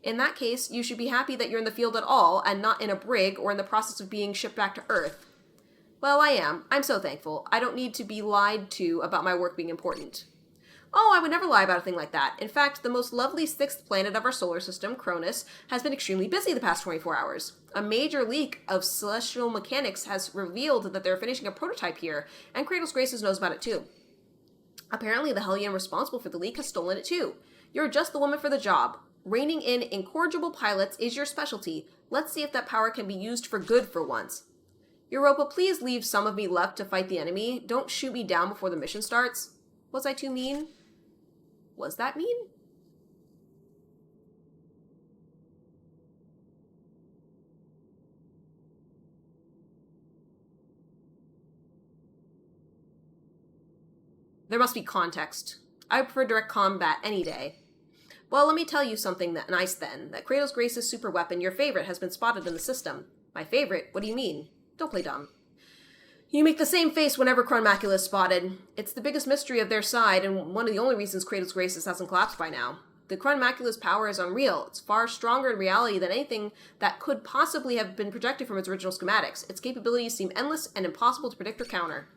In that case, you should be happy that you're in the field at all, and not in a brig or in the process of being shipped back to Earth. Well, I am. I'm so thankful. I don't need to be lied to about my work being important. Oh, I would never lie about a thing like that. In fact, the most lovely sixth planet of our solar system, Cronus, has been extremely busy the past 24 hours. A major leak of celestial mechanics has revealed that they're finishing a prototype here, and Kratos Graces knows about it too. Apparently, the Hellion responsible for the leak has stolen it too. You're just the woman for the job. Reining in incorrigible pilots is your specialty. Let's see if that power can be used for good for once. Europa, please leave some of me left to fight the enemy. Don't shoot me down before the mission starts. Was I too mean? Was that mean? There must be context. I prefer direct combat any day. Well, let me tell you something nice then. That Kratos Grace's super weapon, your favorite, has been spotted in the system. My favorite? What do you mean? Don't play dumb. You make the same face whenever Chronmacula is spotted. It's the biggest mystery of their side, and one of the only reasons Kratos Graces hasn't collapsed by now. The Chronmacula's power is unreal. It's far stronger in reality than anything that could possibly have been projected from its original schematics. Its capabilities seem endless and impossible to predict or counter.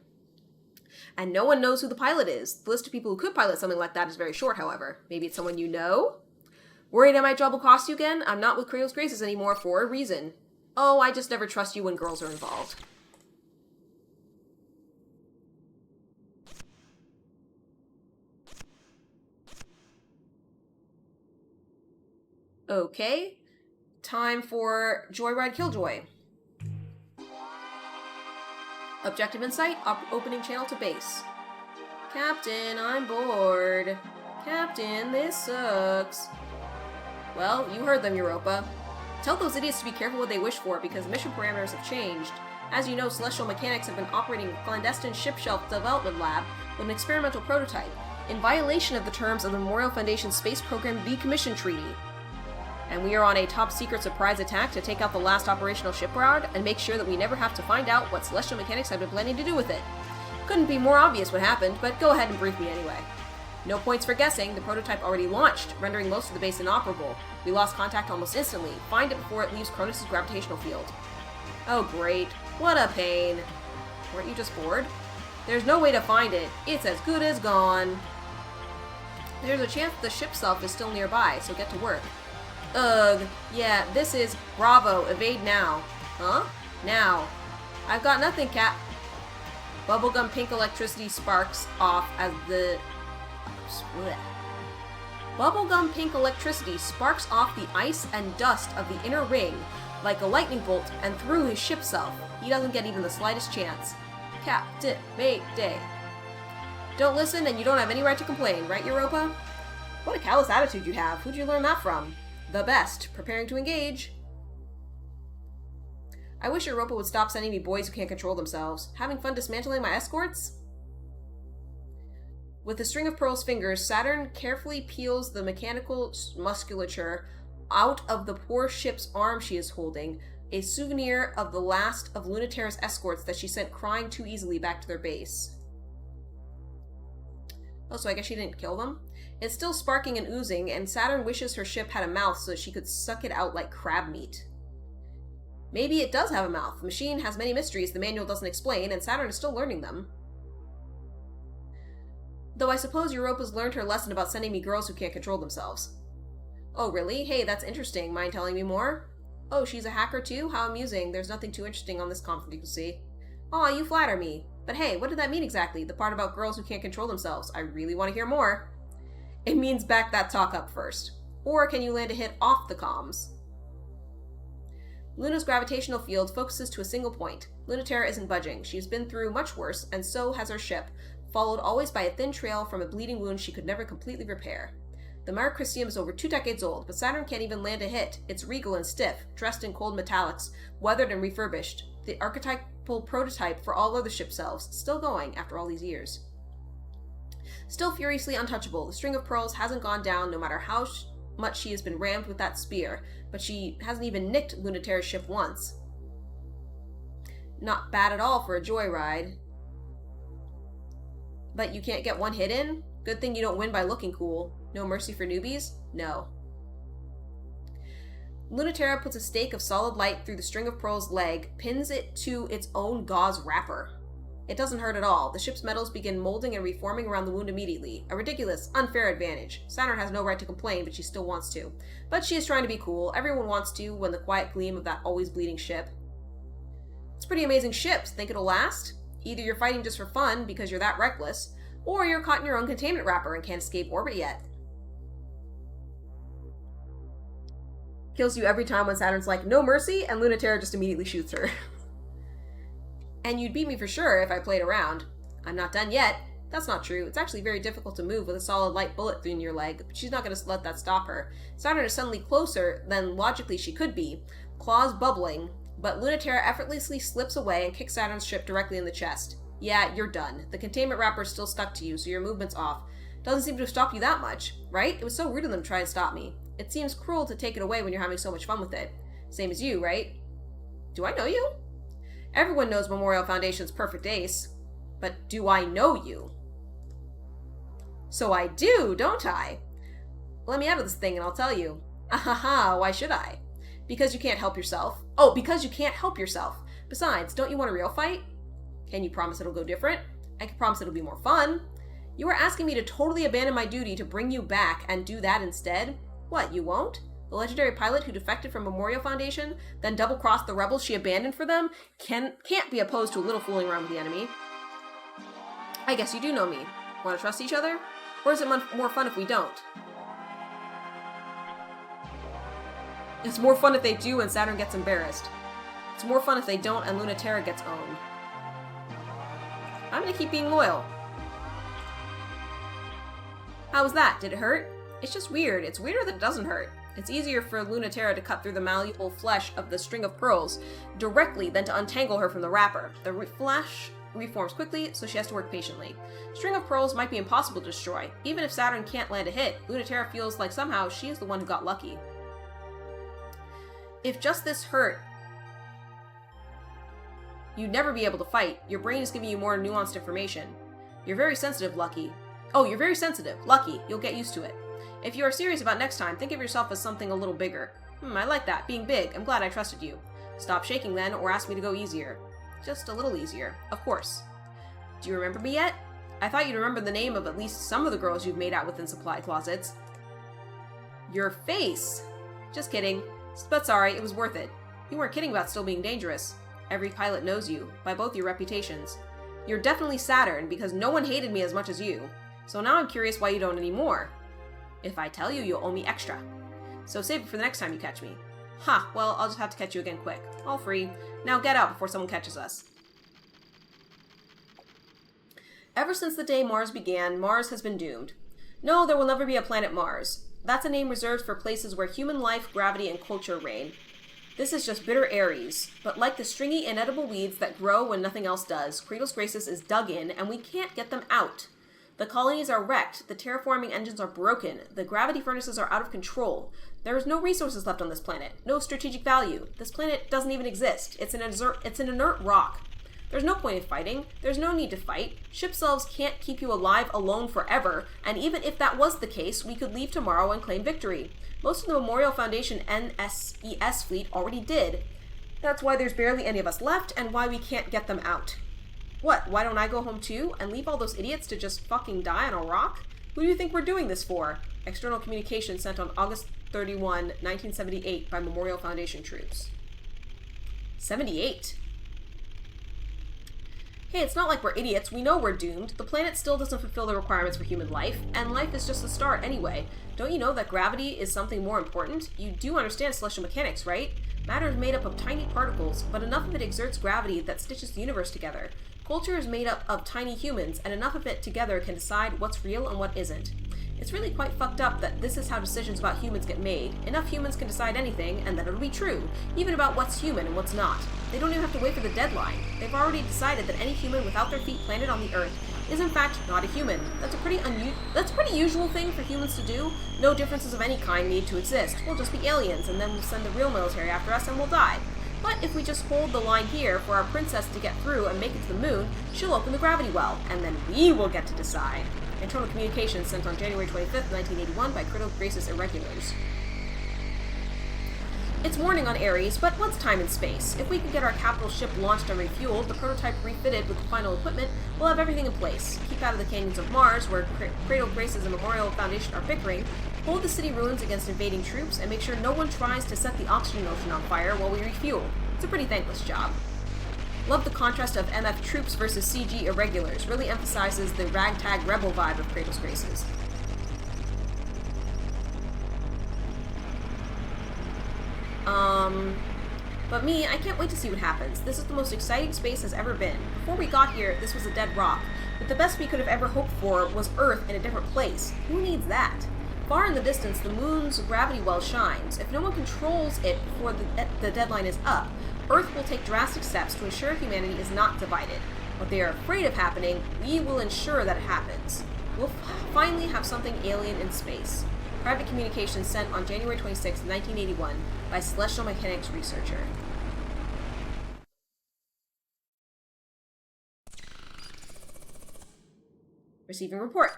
And no one knows who the pilot is. The list of people who could pilot something like that is very short, however. Maybe it's someone you know? Worried I might double cross you again? I'm not with Kratos Graces anymore for a reason. Oh, I just never trust you when girls are involved. Okay. Time for Joyride Killjoy. Objective Insight, opening channel to base. Captain, I'm bored. Captain, this sucks. Well, you heard them, Europa. Tell those idiots to be careful what they wish for, because mission parameters have changed. As you know, Celestial Mechanics have been operating a clandestine ship shelf development lab with an experimental prototype, in violation of the terms of the Memorial Foundation Space Program Decommission Treaty. And we are on a top-secret surprise attack to take out the last operational shipyard and make sure that we never have to find out what Celestial Mechanics have been planning to do with it. Couldn't be more obvious what happened, but go ahead and brief me anyway. No points for guessing, the prototype already launched, rendering most of the base inoperable. We lost contact almost instantly. Find it before it leaves Cronus' gravitational field. Oh great, what a pain. Weren't you just bored? There's no way to find it. It's as good as gone. There's a chance that the ship self is still nearby, so get to work. Ugh, yeah, this is Bravo, evade now. Huh? Now. I've got nothing, Cap. Bubblegum pink electricity sparks off as the... Blech. Bubblegum pink electricity sparks off the ice and dust of the inner ring like a lightning bolt and through his ship self. He doesn't get even the slightest chance. Captain Mayday. Don't listen and you don't have any right to complain, right, Europa? What a callous attitude you have. Who'd you learn that from? The best. Preparing to engage. I wish Europa would stop sending me boys who can't control themselves. Having fun dismantling my escorts? With a string of Pearl's fingers, Saturn carefully peels the mechanical musculature out of the poor ship's arm she is holding, a souvenir of the last of Lunaterra's escorts that she sent crying too easily back to their base. Oh, so I guess she didn't kill them? It's still sparking and oozing, and Saturn wishes her ship had a mouth so that she could suck it out like crab meat. Maybe it does have a mouth. The machine has many mysteries the manual doesn't explain, and Saturn is still learning them. Though I suppose Europa's learned her lesson about sending me girls who can't control themselves. Oh, really? Hey, that's interesting. Mind telling me more? Oh, she's a hacker too? How amusing. There's nothing too interesting on this competency. Aw, you flatter me. But hey, what did that mean exactly? The part about girls who can't control themselves. I really want to hear more. It means back that talk up first. Or can you land a hit off the comms? Luna's gravitational field focuses to a single point. Lunaterra isn't budging. She's been through much worse, and so has her ship, followed always by a thin trail from a bleeding wound she could never completely repair. The Marcrisium is over 2 decades old, but Saturn can't even land a hit. It's regal and stiff, dressed in cold metallics, weathered and refurbished. The archetypal prototype for all other ship selves, still going after all these years. Still furiously untouchable, the string of pearls hasn't gone down no matter how much she has been rammed with that spear, but she hasn't even nicked Lunaterra's ship once. Not bad at all for a joyride. But you can't get one hit in? Good thing you don't win by looking cool. No mercy for newbies? No. Lunaterra puts a stake of solid light through the string of pearl's leg, pins it to its own gauze wrapper. It doesn't hurt at all. The ship's metals begin molding and reforming around the wound immediately. A ridiculous, unfair advantage. Saturn has no right to complain, but she still wants to. But she is trying to be cool. Everyone wants to when the quiet gleam of that always bleeding ship. It's a pretty amazing ship. Think it'll last? Either you're fighting just for fun because you're that reckless, or you're caught in your own containment wrapper and can't escape orbit yet. Kills you every time when Saturn's like, no mercy, and Lunaterra just immediately shoots her. And you'd beat me for sure if I played around. I'm not done yet. That's not true. It's actually very difficult to move with a solid light bullet through your leg, but she's not going to let that stop her. Saturn is suddenly closer than logically she could be, claws bubbling, but Lunaterra effortlessly slips away and kicks Saturn's ship directly in the chest. Yeah, you're done. The containment wrapper is still stuck to you, so your movement's off. Doesn't seem to have stopped you that much, right? It was so rude of them to try and stop me. It seems cruel to take it away when you're having so much fun with it. Same as you, right? Do I know you? Everyone knows Memorial Foundation's perfect ace. But do I know you? So I do, don't I? Let me out of this thing and I'll tell you. Ahaha, why should I? Because you can't help yourself. Oh, because you can't help yourself. Besides, don't you want a real fight? Can you promise it'll go different? I can promise it'll be more fun. You are asking me to totally abandon my duty to bring you back and do that instead? What, you won't? The legendary pilot who defected from Memorial Foundation, then double-crossed the rebels she abandoned for them, can't be opposed to a little fooling around with the enemy. I guess you do know me. Want to trust each other? Or is it more fun if we don't? It's more fun if they do and Saturn gets embarrassed. It's more fun if they don't and Lunaterra gets owned. I'm gonna keep being loyal. How was that? Did it hurt? It's just weird. It's weirder that it doesn't hurt. It's easier for Lunaterra to cut through the malleable flesh of the string of pearls directly than to untangle her from the wrapper. The flesh reforms quickly, so she has to work patiently. String of pearls might be impossible to destroy. Even if Saturn can't land a hit, Lunaterra feels like somehow she is the one who got lucky. If just this hurt, you'd never be able to fight. Your brain is giving you more nuanced information. You're very sensitive, Lucky. Oh, you're very sensitive. Lucky. You'll get used to it. If you are serious about next time, think of yourself as something a little bigger. I like that. Being big. I'm glad I trusted you. Stop shaking then, or ask me to go easier. Just a little easier. Of course. Do you remember me yet? I thought you'd remember the name of at least some of the girls you've made out with in supply closets. Your face. Just kidding. But sorry, it was worth it. You weren't kidding about still being dangerous. Every pilot knows you, by both your reputations. You're definitely Saturn, because no one hated me as much as you. So now I'm curious why you don't anymore. If I tell you, you'll owe me extra. So save it for the next time you catch me. Ha, well, I'll just have to catch you again quick. All free. Now get out before someone catches us. Ever since the day Mars began, Mars has been doomed. No, there will never be a planet Mars. That's a name reserved for places where human life, gravity, and culture reign. This is just bitter Ares, but like the stringy, inedible weeds that grow when nothing else does, Kratos Gracis is dug in, and we can't get them out. The colonies are wrecked, the terraforming engines are broken, the gravity furnaces are out of control. There is no resources left on this planet, no strategic value. This planet doesn't even exist. It's an inert rock. There's no point in fighting. There's no need to fight. Ship selves can't keep you alive alone forever, and even if that was the case, we could leave tomorrow and claim victory. Most of the Memorial Foundation NSES fleet already did. That's why there's barely any of us left, and why we can't get them out. What, why don't I go home too, and leave all those idiots to just fucking die on a rock? Who do you think we're doing this for? External communication sent on August 31, 1978 by Memorial Foundation troops. 78? Hey, it's not like we're idiots. We know we're doomed. The planet still doesn't fulfill the requirements for human life, and life is just the start anyway. Don't you know that gravity is something more important? You do understand celestial mechanics, right? Matter is made up of tiny particles, but enough of it exerts gravity that stitches the universe together. Culture is made up of tiny humans, and enough of it together can decide what's real and what isn't. It's really quite fucked up that this is how decisions about humans get made. Enough humans can decide anything, and then it'll be true, even about what's human and what's not. They don't even have to wait for the deadline. They've already decided that any human without their feet planted on the Earth is in fact not a human. That's a pretty usual thing for humans to do. No differences of any kind need to exist. We'll just be aliens, and then we'll send the real military after us and we'll die. But if we just hold the line here for our princess to get through and make it to the moon, she'll open the gravity well, and then we will get to decide. Internal communications sent on January 25th, 1981 by Kratos Gracis Irregulars. It's morning on Ares, but what's time and space? If we can get our capital ship launched and refueled, the prototype refitted with the final equipment, we'll have everything in place. Keep out of the canyons of Mars, where Kratos Gracis and Memorial Foundation are bickering, hold the city ruins against invading troops, and make sure no one tries to set the oxygen ocean on fire while we refuel. It's a pretty thankless job. Love the contrast of MF troops versus CG irregulars. Really emphasizes the ragtag rebel vibe of Kratos Gracis. But me, I can't wait to see what happens. This is the most exciting space has ever been. Before we got here, this was a dead rock, but the best we could have ever hoped for was Earth in a different place. Who needs that? Far in the distance, the moon's gravity well shines. If no one controls it before the deadline is up, Earth will take drastic steps to ensure humanity is not divided. What they are afraid of happening, we will ensure that it happens. We'll finally have something alien in space. Private communication sent on January 26, 1981 by celestial mechanics researcher. Receiving report.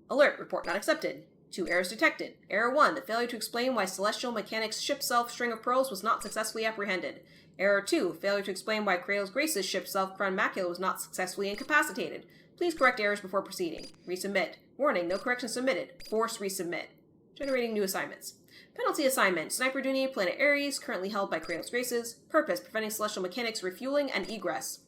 Alert, report not accepted. 2 errors detected. Error 1, the failure to explain why celestial mechanics ship self string of pearls was not successfully apprehended. Error 2, failure to explain why Kratos Gracis ship self crown macula was not successfully incapacitated. Please correct errors before proceeding. Resubmit. Warning, no corrections submitted. Force resubmit. Generating new assignments. Penalty assignment. Sniper duty, planet Ares, currently held by Kratos Gracis. Purpose, preventing celestial mechanics refueling and egress.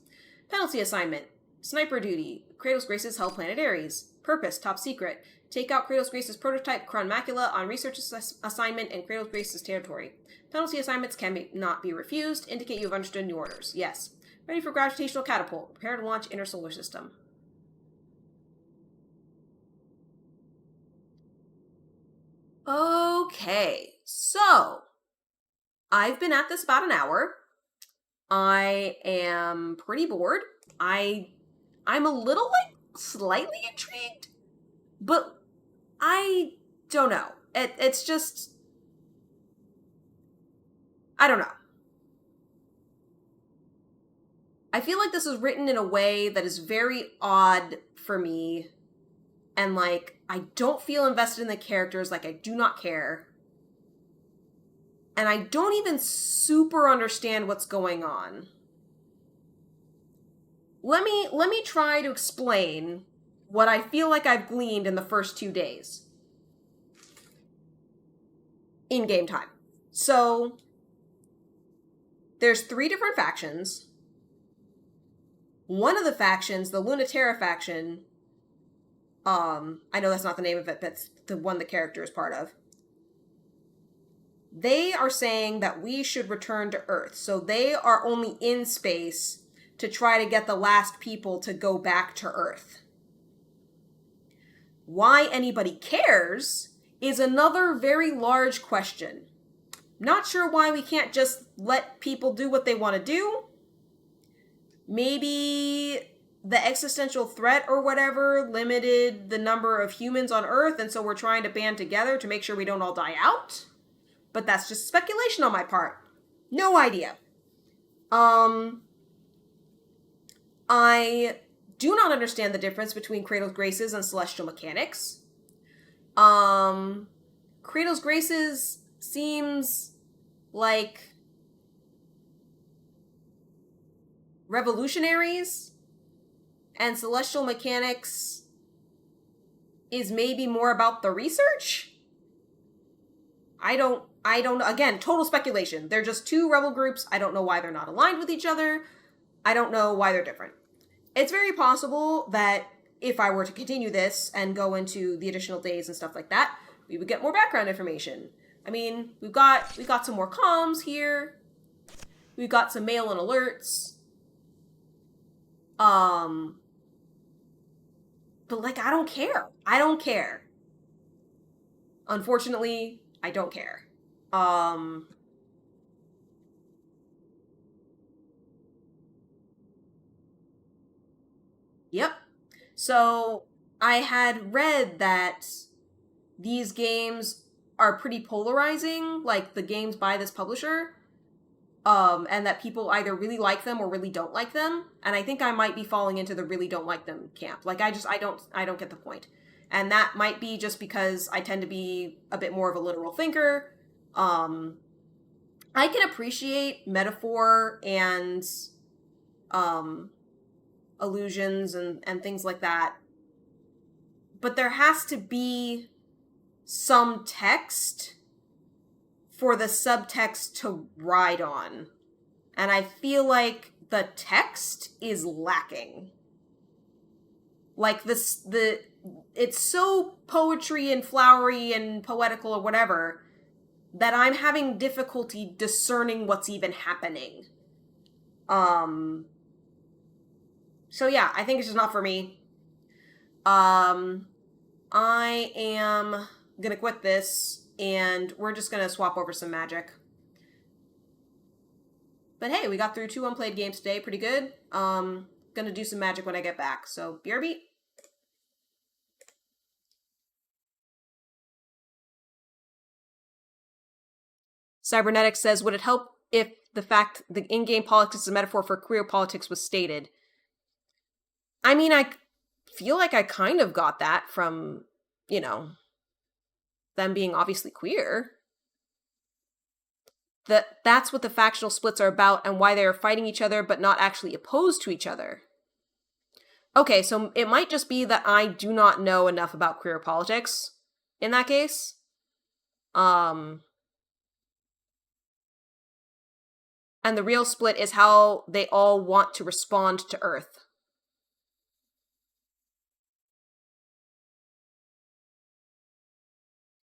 Penalty assignment. Sniper duty. Kratos Gracis held planet Ares. Purpose, top secret. Take out Kratos Gracis prototype crown macula on research assignment in Kratos Gracis territory. Penalty assignments not be refused. Indicate you have understood new orders. Yes. Ready for gravitational catapult. Prepare to launch inner solar system. Okay, so I've been at this about an hour. I am pretty bored. I'm a little, slightly intrigued, but I don't know. It's just, I don't know. I feel like this was written in a way that is very odd for me, and, I don't feel invested in the characters, I do not care. And I don't even super understand what's going on. Let me try to explain what I feel like I've gleaned in the first 2 days. In game time. So, there's 3 different factions. One of the factions, the Lunaterra faction, I know that's not the name of it, but it's the one the character is part of. They are saying that we should return to Earth. So they are only in space to try to get the last people to go back to Earth. why anybody cares is another very large question. Not sure why we can't just let people do what they want to do. Maybe the existential threat or whatever limited the number of humans on Earth, and so we're trying to band together to make sure we don't all die out. But that's just speculation on my part. No idea. I do not understand the difference between Cradle's Graces and Celestial Mechanics. Cradle's Graces seems like revolutionaries, and Celestial Mechanics is maybe more about the research? I don't, again, total speculation. They're just two rebel groups. I don't know why they're not aligned with each other. I don't know why they're different. It's very possible that if I were to continue this and go into the additional days and stuff like that, we would get more background information. I mean, we've got some more comms here. We've got some mail and alerts. But like, I don't care. I don't care. Unfortunately, I don't care. Yep. So I had read that these games are pretty polarizing, like the games by this publisher, and that people either really like them or really don't like them. And I think I might be falling into the really don't like them camp. Like I don't get the point. And that might be just because I tend to be a bit more of a literal thinker. I can appreciate metaphor and allusions and things like that. But there has to be some text for the subtext to ride on. And I feel like the text is lacking. Like it's so poetry and flowery and poetical or whatever that I'm having difficulty discerning what's even happening. So yeah, I think it's just not for me. I am gonna quit this, and we're just gonna swap over some magic. But hey, we got through 2 unplayed games today, pretty good. Gonna do some magic when I get back, so BRB. Cybernetics says, would it help if the fact the in-game politics is a metaphor for queer politics was stated? I mean, I feel like I kind of got that from, them being obviously queer. That's what the factional splits are about and why they are fighting each other but not actually opposed to each other. Okay, so it might just be that I do not know enough about queer politics in that case. And the real split is how they all want to respond to Earth.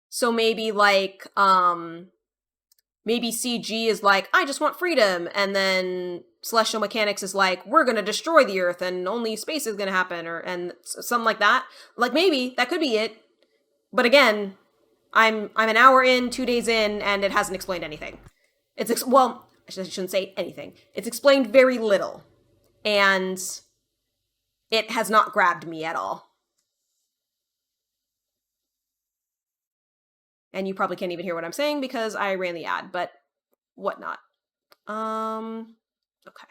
So maybe like, maybe CG is like, I just want freedom, and then Celestial Mechanics is like, we're gonna destroy the Earth and only space is gonna happen, and something like that. Like maybe that could be it. But again, I'm an hour in, 2 days in, and it hasn't explained anything. Well, I shouldn't say anything. It's explained very little, and it has not grabbed me at all. And you probably can't even hear what I'm saying because I ran the ad, but whatnot. Okay.